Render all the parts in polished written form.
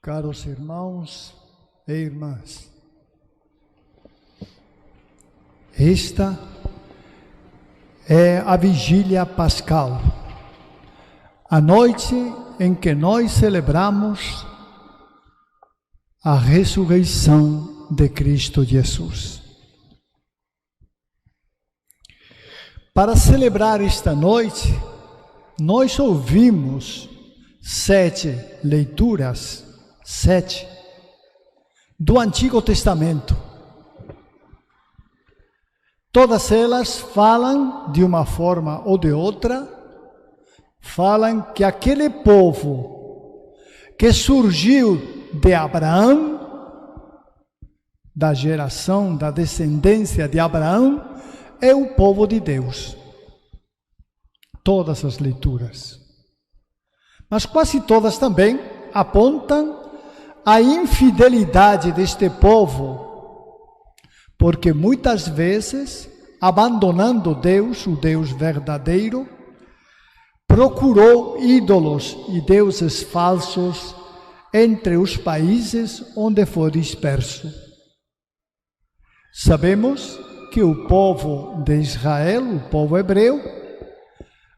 Caros irmãos e irmãs, esta é a vigília pascal, a noite em que nós celebramos a ressurreição de Cristo Jesus. Para celebrar esta noite, nós ouvimos 7 leituras, 7, do Antigo Testamento. Todas elas falam, de uma forma ou de outra, falam que aquele povo que surgiu de Abraão, da geração, da descendência de Abraão, é o povo de Deus. Todas as leituras. Mas quase todas também apontam a infidelidade deste povo, porque muitas vezes, abandonando Deus, o Deus verdadeiro, procurou ídolos e deuses falsos entre os países onde foi disperso. Sabemos que o povo de Israel, o povo hebreu,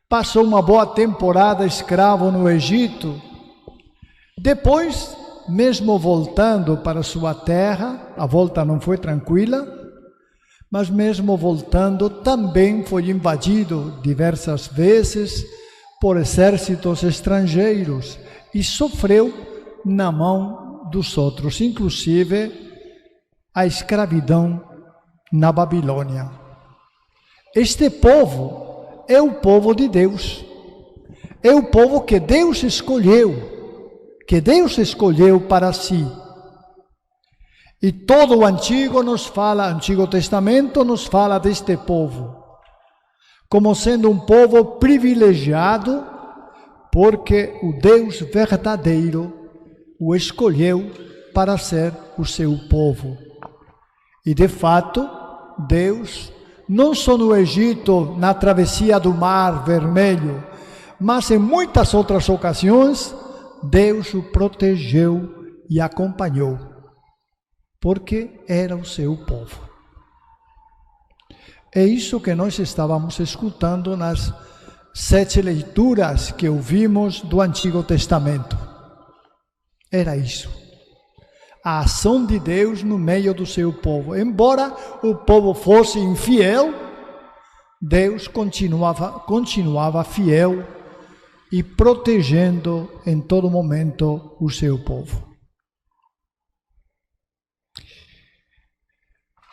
passou uma boa temporada escravo no Egito. Depois, mesmo voltando para sua terra, a volta não foi tranquila, mas mesmo voltando também foi invadido diversas vezes por exércitos estrangeiros e sofreu na mão dos outros, inclusive a escravidão na Babilônia. Este povo é o povo de Deus, é o povo que Deus escolheu para si. E todo o Antigo Testamento nos fala deste povo, como sendo um povo privilegiado, porque o Deus verdadeiro o escolheu para ser o seu povo. E de fato, Deus, não só no Egito, na travessia do Mar Vermelho, mas em muitas outras ocasiões, Deus o protegeu e acompanhou, porque era o seu povo. É isso que nós estávamos escutando nas 7 leituras que ouvimos do Antigo Testamento. Era isso. A ação de Deus no meio do seu povo. Embora o povo fosse infiel, Deus continuava fiel e protegendo em todo momento o seu povo.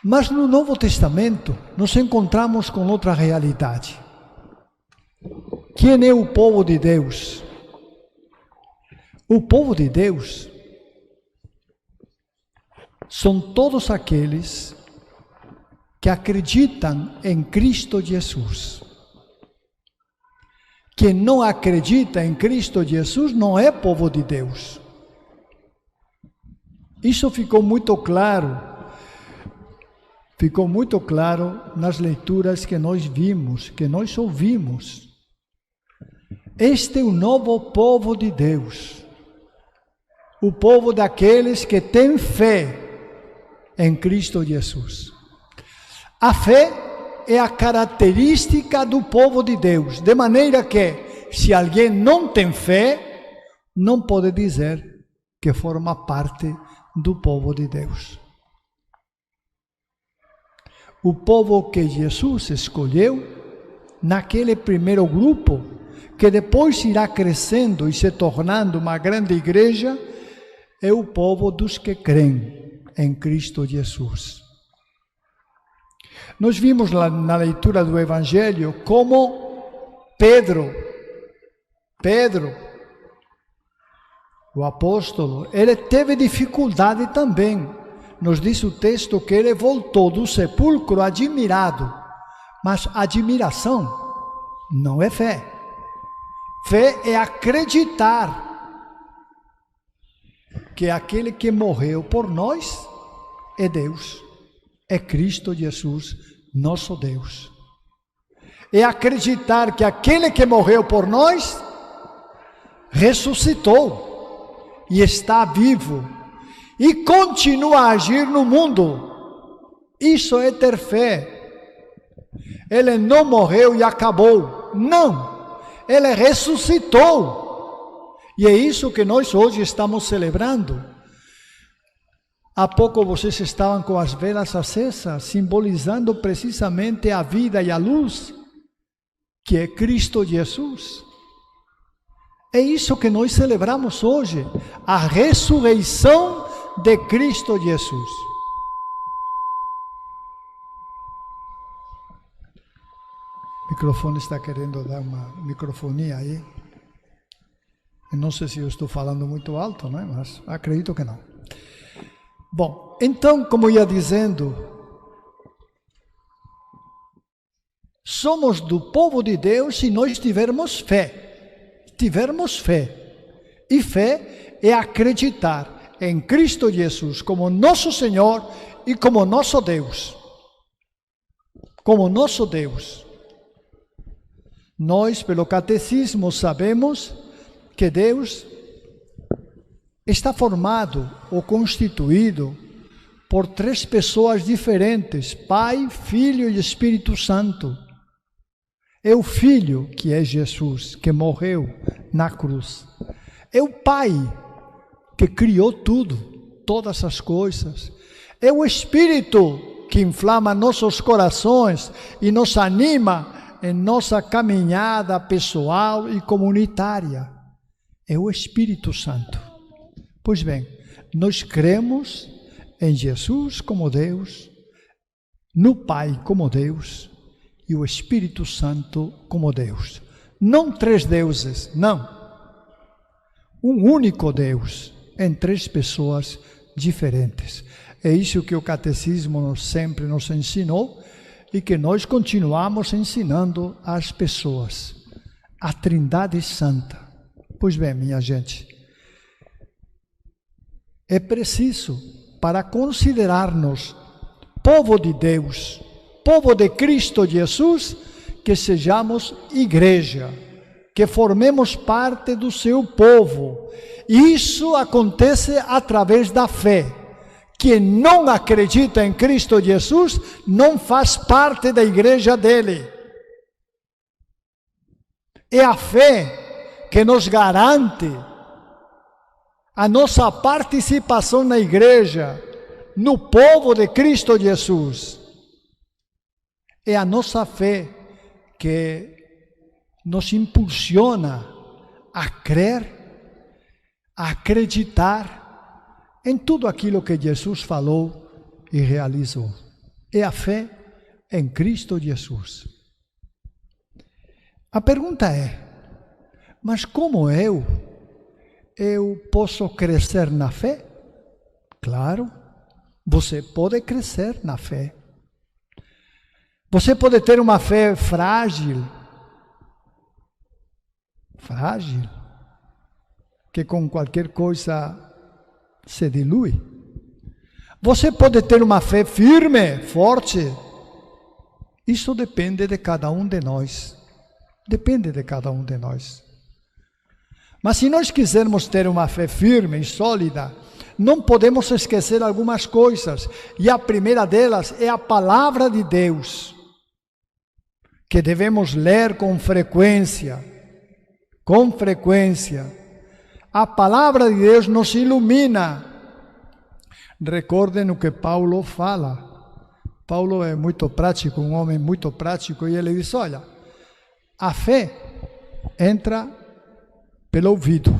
Mas no Novo Testamento nos encontramos com outra realidade. Quem é o povo de Deus? O povo de Deus são todos aqueles que acreditam em Cristo Jesus. Quem não acredita em Cristo Jesus não é povo de Deus. Isso ficou muito claro nas leituras que nós vimos, que nós ouvimos. Este é o novo povo de Deus, o povo daqueles que têm fé em Cristo Jesus. A fé é a característica do povo de Deus, de maneira que, se alguém não tem fé, não pode dizer que forma parte do povo de Deus. O povo que Jesus escolheu, naquele primeiro grupo, que depois irá crescendo e se tornando uma grande igreja, é o povo dos que creem em Cristo Jesus. Nós vimos na leitura do Evangelho como Pedro, o apóstolo, ele teve dificuldade também. Nos diz o texto que ele voltou do sepulcro admirado, mas admiração não é fé. Fé é acreditar que aquele que morreu por nós é Deus, é Cristo Jesus, nosso Deus. É acreditar que aquele que morreu por nós ressuscitou e está vivo e continua a agir no mundo. Isso é ter fé. Ele não morreu e acabou. Não. Ele ressuscitou. E é isso que nós hoje estamos celebrando. Há pouco vocês estavam com as velas acesas, simbolizando precisamente a vida e a luz, que é Cristo Jesus. É isso que nós celebramos hoje, a ressurreição de Cristo Jesus. O microfone está querendo dar uma microfonia aí. Eu não sei se eu estou falando muito alto, né? Mas acredito que não. Bom, então, como ia dizendo, somos do povo de Deus se nós tivermos fé. Tivermos fé. E fé é acreditar em Cristo Jesus como nosso Senhor e como nosso Deus. Como nosso Deus. Nós, pelo catecismo, sabemos que Deus está formado ou constituído por 3 pessoas diferentes, Pai, Filho e Espírito Santo. É o Filho, que é Jesus, que morreu na cruz. É o Pai, que criou tudo, todas as coisas. É o Espírito, que inflama nossos corações e nos anima em nossa caminhada pessoal e comunitária. É o Espírito Santo. Pois bem, nós cremos em Jesus como Deus, no Pai como Deus e o Espírito Santo como Deus. Não 3 deuses, não. Um único Deus em 3 pessoas diferentes. É isso que o catecismo sempre nos ensinou e que nós continuamos ensinando às pessoas. A Trindade Santa. Pois bem, minha gente, é preciso, para considerar-nos povo de Deus, povo de Cristo Jesus, que sejamos igreja, que formemos parte do seu povo. Isso acontece através da fé. Quem não acredita em Cristo Jesus não faz parte da igreja dele. É a fé que nos garante a nossa participação na igreja, no povo de Cristo Jesus. É a nossa fé que nos impulsiona a crer, a acreditar em tudo aquilo que Jesus falou e realizou. É a fé em Cristo Jesus. A pergunta é, mas como eu posso crescer na fé? Claro, você pode crescer na fé. Você pode ter uma fé frágil, que com qualquer coisa se dilui. Você pode ter uma fé firme, forte. Isso depende de cada um de nós. Depende de cada um de nós. Mas se nós quisermos ter uma fé firme e sólida, não podemos esquecer algumas coisas. E a primeira delas é a palavra de Deus, que devemos ler com frequência. Com frequência. A palavra de Deus nos ilumina. Recordem o que Paulo fala. Paulo é muito prático, um homem muito prático, e ele diz, olha, a fé entra pelo ouvido.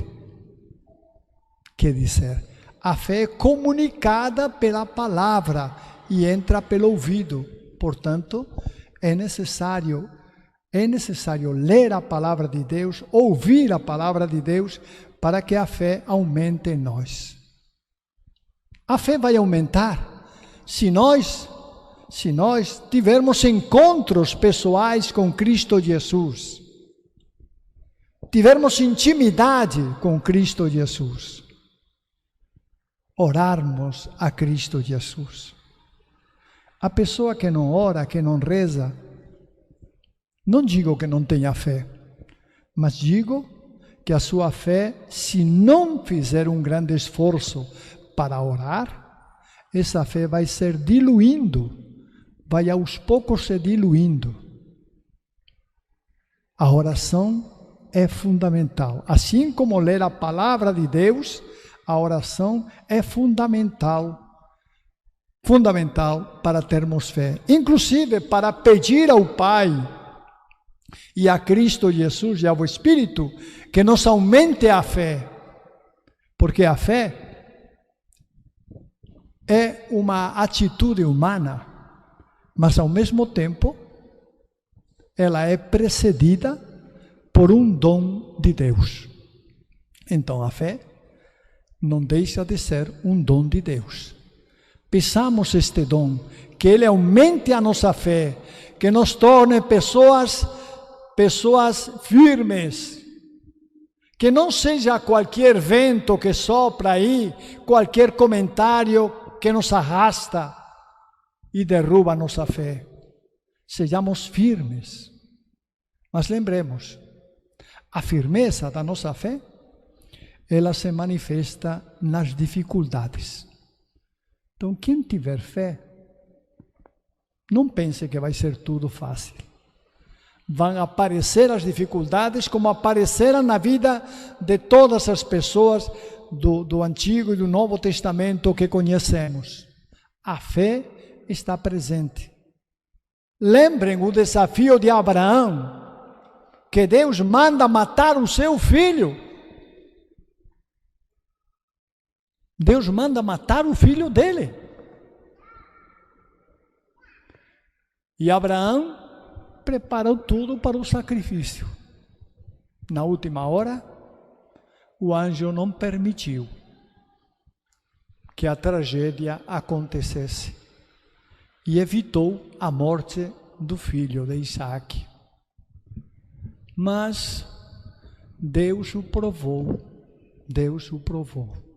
Quer dizer, a fé é comunicada pela palavra e entra pelo ouvido. Portanto, é necessário ler a palavra de Deus, ouvir a palavra de Deus, para que a fé aumente em nós. A fé vai aumentar se nós tivermos encontros pessoais com Cristo Jesus, tivermos intimidade com Cristo Jesus, orarmos a Cristo Jesus. A pessoa que não ora, que não reza, não digo que não tenha fé, mas digo que a sua fé, se não fizer um grande esforço para orar, essa fé vai ser diluindo, vai aos poucos se diluindo. A oração é fundamental. Assim como ler a palavra de Deus, a oração é fundamental. Fundamental para termos fé. Inclusive para pedir ao Pai e a Cristo Jesus e ao Espírito que nos aumente a fé. Porque a fé é uma atitude humana, mas ao mesmo tempo ela é precedida por um dom de Deus. Então a fé não deixa de ser um dom de Deus. Peçamos este dom, que Ele aumente a nossa fé, que nos torne pessoas firmes, que não seja qualquer vento que sopra aí, qualquer comentário que nos arrasta e derruba a nossa fé. Sejamos firmes, mas lembremos, a firmeza da nossa fé, ela se manifesta nas dificuldades. Então, quem tiver fé, não pense que vai ser tudo fácil. Vão aparecer as dificuldades como apareceram na vida de todas as pessoas do Antigo e do Novo Testamento que conhecemos. A fé está presente. Lembrem o desafio de Abraão, que Deus manda matar o seu filho. Deus manda matar o filho dele. E Abraão preparou tudo para o sacrifício. Na última hora, o anjo não permitiu que a tragédia acontecesse e evitou a morte do filho de Isaac. Mas Deus o provou. Deus o provou.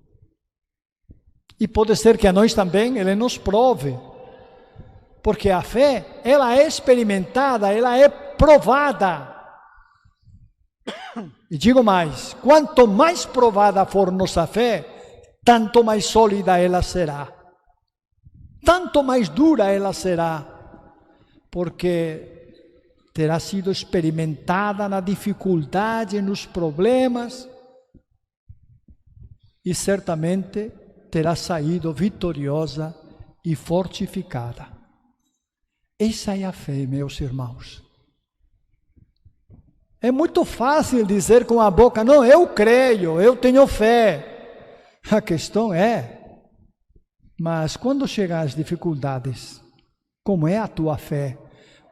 E pode ser que a nós também Ele nos prove, porque a fé, ela é experimentada, ela é provada. E digo mais, quanto mais provada for nossa fé, tanto mais sólida ela será, tanto mais dura ela será, porque terá sido experimentada na dificuldade, nos problemas, e certamente terá saído vitoriosa e fortificada. Essa é a fé, meus irmãos. É muito fácil dizer com a boca, não, eu creio, eu tenho fé. A questão é, mas quando chegar as dificuldades, como é a tua fé?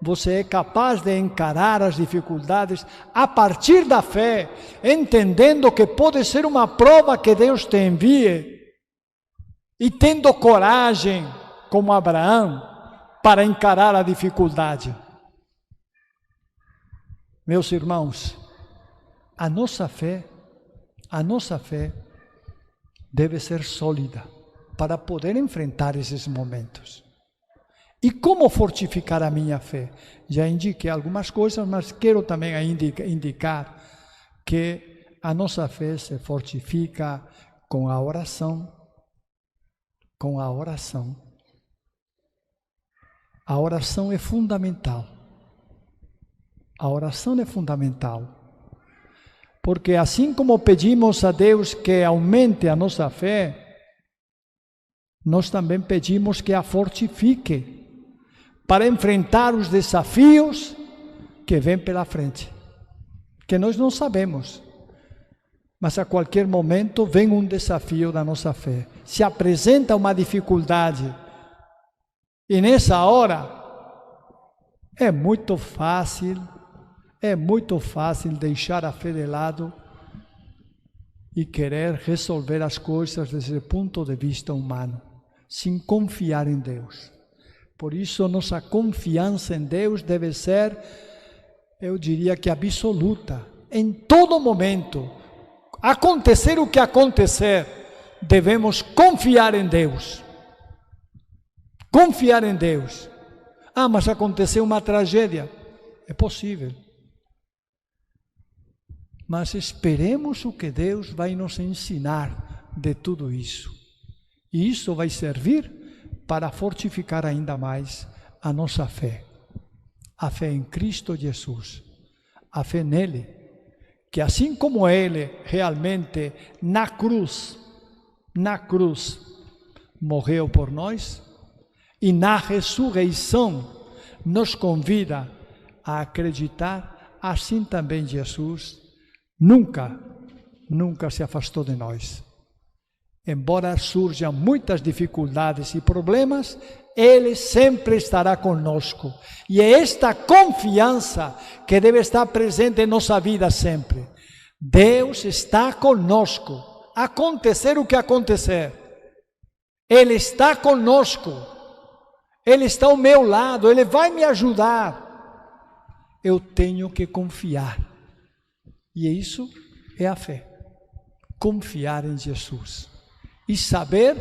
Você é capaz de encarar as dificuldades a partir da fé, entendendo que pode ser uma prova que Deus te envie, e tendo coragem, como Abraão, para encarar a dificuldade. Meus irmãos, a nossa fé deve ser sólida para poder enfrentar esses momentos. E como fortificar a minha fé? Já indiquei algumas coisas, mas quero também indicar que a nossa fé se fortifica com a oração. Com a oração. A oração é fundamental. A oração é fundamental. Porque assim como pedimos a Deus que aumente a nossa fé, nós também pedimos que a fortifique para enfrentar os desafios que vêm pela frente, que nós não sabemos. Mas a qualquer momento vem um desafio da nossa fé. Se apresenta uma dificuldade. E nessa hora, é muito fácil deixar a fé de lado e querer resolver as coisas desde o ponto de vista humano, sem confiar em Deus. Por isso, nossa confiança em Deus deve ser, eu diria que absoluta, em todo momento. Acontecer o que acontecer, devemos confiar em Deus. Confiar em Deus. Ah, mas aconteceu uma tragédia. É possível. mas esperemos o que Deus vai nos ensinar de tudo isso. E isso vai servir para fortificar ainda mais a nossa fé. A fé em Cristo Jesus. A fé nele, que assim como ele realmente na cruz, morreu por nós, e na ressurreição nos convida a acreditar, assim também Jesus nunca se afastou de nós. Embora surjam muitas dificuldades e problemas, Ele sempre estará conosco. E é esta confiança que deve estar presente em nossa vida sempre. Deus está conosco, acontecer o que acontecer. Ele está conosco. Ele está ao meu lado, Ele vai me ajudar. Eu tenho que confiar. E isso é a fé. Confiar em Jesus. E saber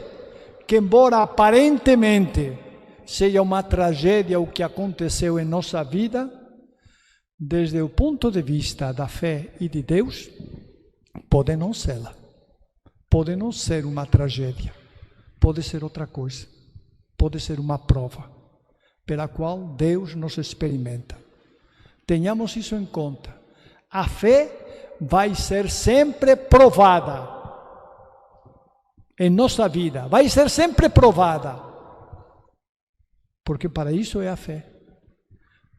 que, embora aparentemente seja uma tragédia o que aconteceu em nossa vida, desde o ponto de vista da fé e de Deus, pode não ser. Pode não ser uma tragédia. Pode ser outra coisa. Pode ser uma prova pela qual Deus nos experimenta. Tenhamos isso em conta. A fé vai ser sempre provada em nossa vida. Vai ser sempre provada. Porque para isso é a fé.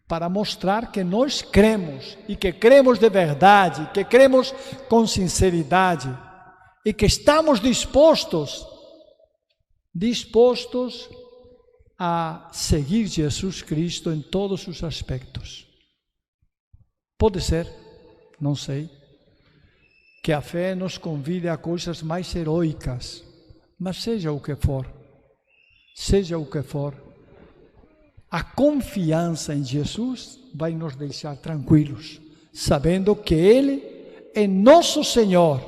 Para mostrar que nós cremos e que cremos de verdade, que cremos com sinceridade e que estamos dispostos a seguir Jesus Cristo em todos os aspectos. Pode ser, não sei, que a fé nos convide a coisas mais heróicas, mas seja o que for, a confiança em Jesus vai nos deixar tranquilos, sabendo que Ele é nosso Senhor.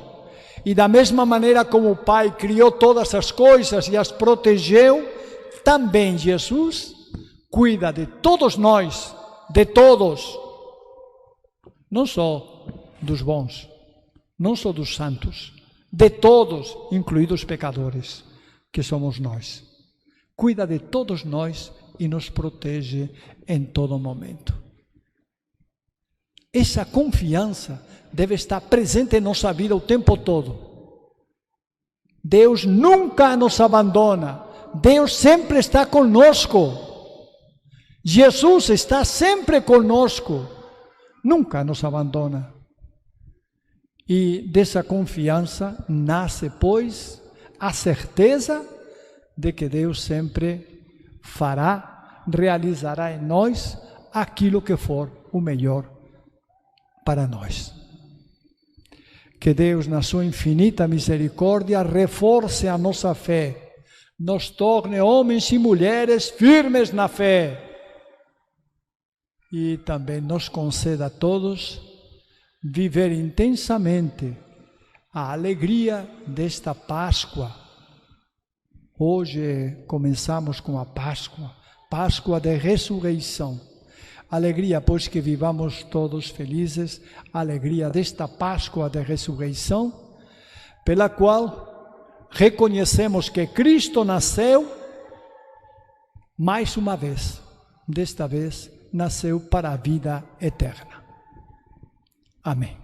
E da mesma maneira como o Pai criou todas as coisas e as protegeu, também Jesus cuida de todos nós, de todos, não só dos bons, não só dos santos, de todos, incluídos os pecadores, que somos nós. Cuida de todos nós e nos protege em todo momento. Essa confiança deve estar presente em nossa vida o tempo todo. Deus nunca nos abandona. Deus sempre está conosco. Jesus está sempre conosco. Nunca nos abandona. E dessa confiança nasce, pois, a certeza de que Deus sempre realizará em nós aquilo que for o melhor para nós. Que Deus, na sua infinita misericórdia, reforce a nossa fé, nos torne homens e mulheres firmes na fé e também nos conceda a todos viver intensamente a alegria desta Páscoa. Hoje começamos com a Páscoa de ressurreição. Alegria, pois, que vivamos todos felizes, alegria desta Páscoa de ressurreição, pela qual reconhecemos que Cristo nasceu mais uma vez. Desta vez, nasceu para a vida eterna. Amém.